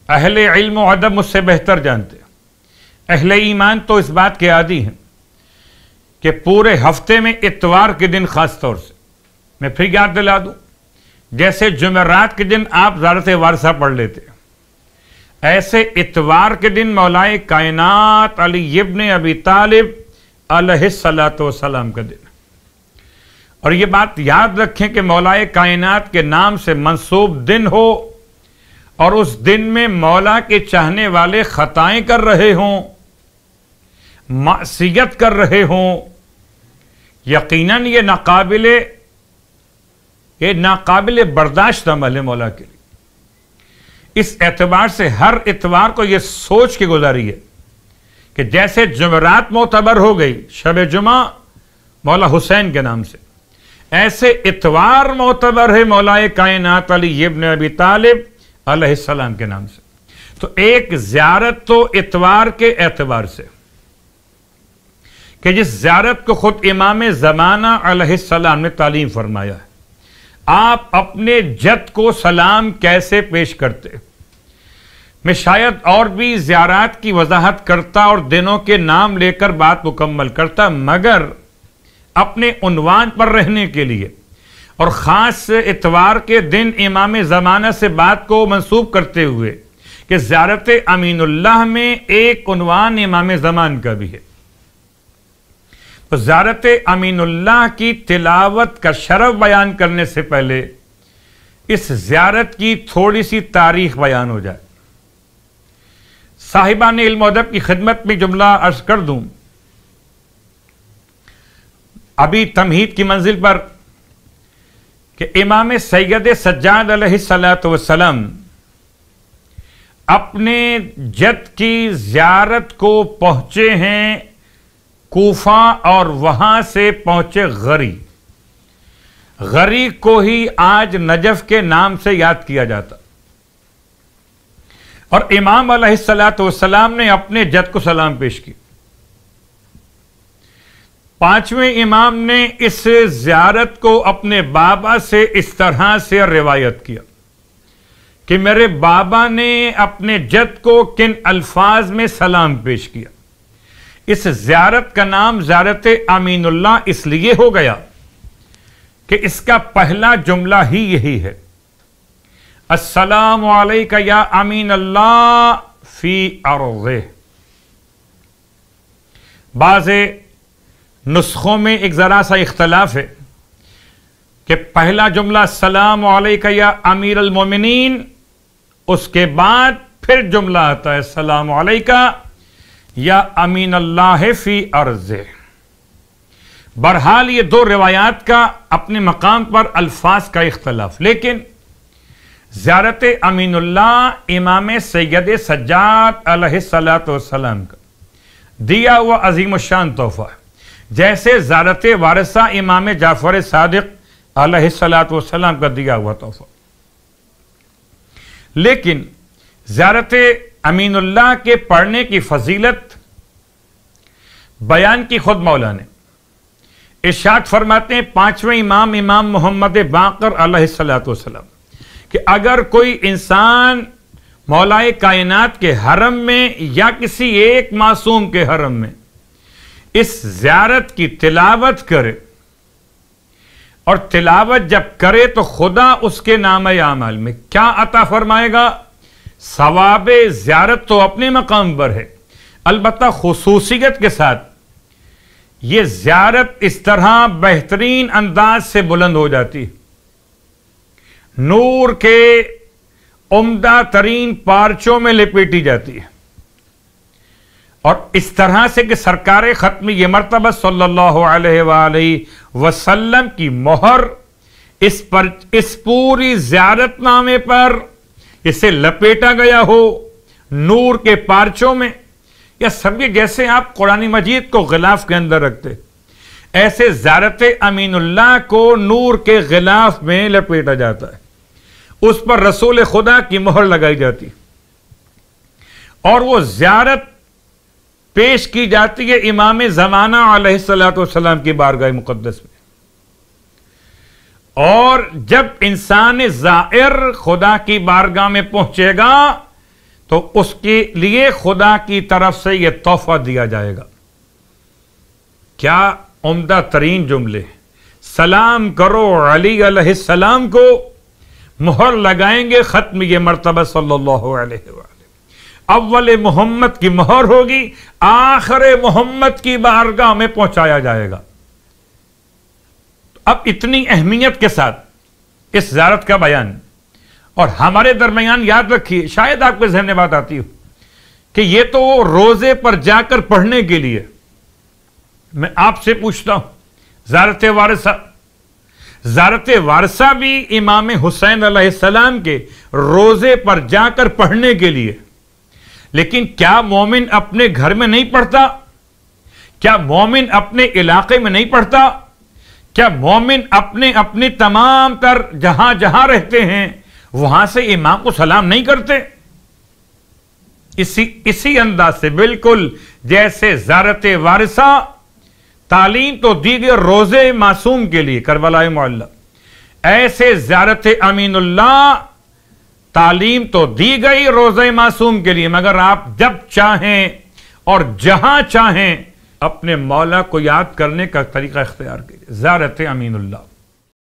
اہل علم و ادب مجھ سے بہتر جانتے ہیں، اہل ایمان تو اس بات کے عادی ہیں کہ پورے ہفتے میں اتوار کے دن خاص طور سے، میں پھر یاد دلا دوں، جیسے جمعرات کے دن آپ زیارت وارثہ پڑھ لیتے ہیں، ایسے اتوار کے دن مولائے کائنات علی ابن ابی طالب علیہ الصلاۃ والسلام کا دن، اور یہ بات یاد رکھیں کہ مولائے کائنات کے نام سے منسوب دن ہو اور اس دن میں مولا کے چاہنے والے خطائیں کر رہے ہوں، معصیت کر رہے ہوں، یقیناً یہ ناقابل برداشت عمل ہے مولا کے لیے۔ اس اعتبار سے ہر اتوار کو یہ سوچ کے گزاری ہے کہ جیسے جمعرات معتبر ہو گئی شب جمعہ مولا حسین کے نام سے، ایسے اتوار معتبر ہے مولائے کائنات علی ابن ابی طالب علیہ السلام کے نام سے۔ تو ایک زیارت تو اتوار کے اعتبار سے کہ جس زیارت کو خود امام زمانہ علیہ السلام نے تعلیم فرمایا ہے، آپ اپنے جد کو سلام کیسے پیش کرتے، میں شاید اور بھی زیارات کی وضاحت کرتا اور دنوں کے نام لے کر بات مکمل کرتا، مگر اپنے عنوان پر رہنے کے لیے اور خاص اتوار کے دن امام زمانہ سے بات کو منسوب کرتے ہوئے کہ زیارت امین اللہ میں ایک عنوان امام زمان کا بھی ہے، تو زیارت امین اللہ کی تلاوت کا شرف بیان کرنے سے پہلے اس زیارت کی تھوڑی سی تاریخ بیان ہو جائے۔ صاحبان علم و ادب کی خدمت میں جملہ عرض کر دوں، ابھی تمہید کی منزل پر کہ امام سید سجاد علیہ السلام اپنے جد کی زیارت کو پہنچے ہیں کوفہ، اور وہاں سے پہنچے غری۔ غری کو ہی آج نجف کے نام سے یاد کیا جاتا، اور امام علیہ السلام نے اپنے جد کو سلام پیش کی۔ پانچویں امام نے اس زیارت کو اپنے بابا سے اس طرح سے روایت کیا کہ میرے بابا نے اپنے جد کو کن الفاظ میں سلام پیش کیا۔ اس زیارت کا نام زیارت امین اللہ اس لیے ہو گیا کہ اس کا پہلا جملہ ہی یہی ہے، السلام علیکہ یا امین اللہ فی ارضہ۔ بعض نسخوں میں ایک ذرا سا اختلاف ہے کہ پہلا جملہ السلام علیکہ یا امیر المومنین، اس کے بعد پھر جملہ آتا ہے السلام علیکہ یا امین اللہ فی ارضہ۔ بہرحال یہ دو روایات کا اپنے مقام پر الفاظ کا اختلاف، لیکن زیارت امین اللہ امام سید سجاد علیہ السلام کا دیا ہوا عظیم الشان تحفہ ہے، جیسے زیارت وارثہ امام جعفر صادق علیہ السلام کا دیا ہوا تحفہ۔ لیکن زیارت امین اللہ کے پڑھنے کی فضیلت بیان کی خود مولا نے، ارشاد فرماتے ہیں پانچویں امام محمد باقر علیہ السلام کہ اگر کوئی انسان مولائے کائنات کے حرم میں یا کسی ایک معصوم کے حرم میں اس زیارت کی تلاوت کرے، اور تلاوت جب کرے تو خدا اس کے نامہ اعمال میں کیا عطا فرمائے گا؟ ثواب زیارت تو اپنے مقام پر ہے، البتہ خصوصیت کے ساتھ یہ زیارت اس طرح بہترین انداز سے بلند ہو جاتی ہے، نور کے عمدہ ترین پارچوں میں لپیٹی جاتی ہے، اور اس طرح سے کہ سرکار ختم یہ مرتبہ صلی اللہ علیہ وآلہ وسلم کی مہر اس پوری زیارت نامے پر اسے لپیٹا گیا ہو نور کے پارچوں میں، یا سمجھے جیسے آپ قرآن مجید کو غلاف کے اندر رکھتے، ایسے زیارت امین اللہ کو نور کے غلاف میں لپیٹا جاتا ہے، اس پر رسول خدا کی مہر لگائی جاتی، اور وہ زیارت پیش کی جاتی ہے امام زمانہ علیہ السلام کی بارگاہ مقدس میں۔ اور جب انسان زائر خدا کی بارگاہ میں پہنچے گا تو اس کے لیے خدا کی طرف سے یہ تحفہ دیا جائے گا. کیا عمدہ ترین جملے. سلام کرو علی علیہ السلام کو، مہر لگائیں گے ختم یہ مرتبہ صلی اللہ علیہ وآلہ. اول محمد کی مہر ہوگی، آخر محمد کی بارگاہ میں پہنچایا جائے گا. اب اتنی اہمیت کے ساتھ اس زیارت کا بیان، اور ہمارے درمیان یاد رکھیے، شاید آپ کے ذہن میں بات آتی ہو کہ یہ تو روزے پر جا کر پڑھنے کے لیے. میں آپ سے پوچھتا ہوں، زیارت وارثہ بھی امام حسین علیہ السلام کے روزے پر جا کر پڑھنے کے لیے، لیکن کیا مومن اپنے گھر میں نہیں پڑھتا؟ کیا مومن اپنے علاقے میں نہیں پڑھتا؟ کیا مومن اپنے تمام تر جہاں جہاں رہتے ہیں وہاں سے امام کو سلام نہیں کرتے؟ اسی انداز سے بالکل جیسے زیارت وارثہ تعلیم تو دی گئی روزے معصوم کے لیے کربلائے معلی، ایسے زیارت امین اللہ تعلیم تو دی گئی روزے معصوم کے لیے، مگر آپ جب چاہیں اور جہاں چاہیں اپنے مولا کو یاد کرنے کا طریقہ اختیار کیجیے. زیارت امین اللہ.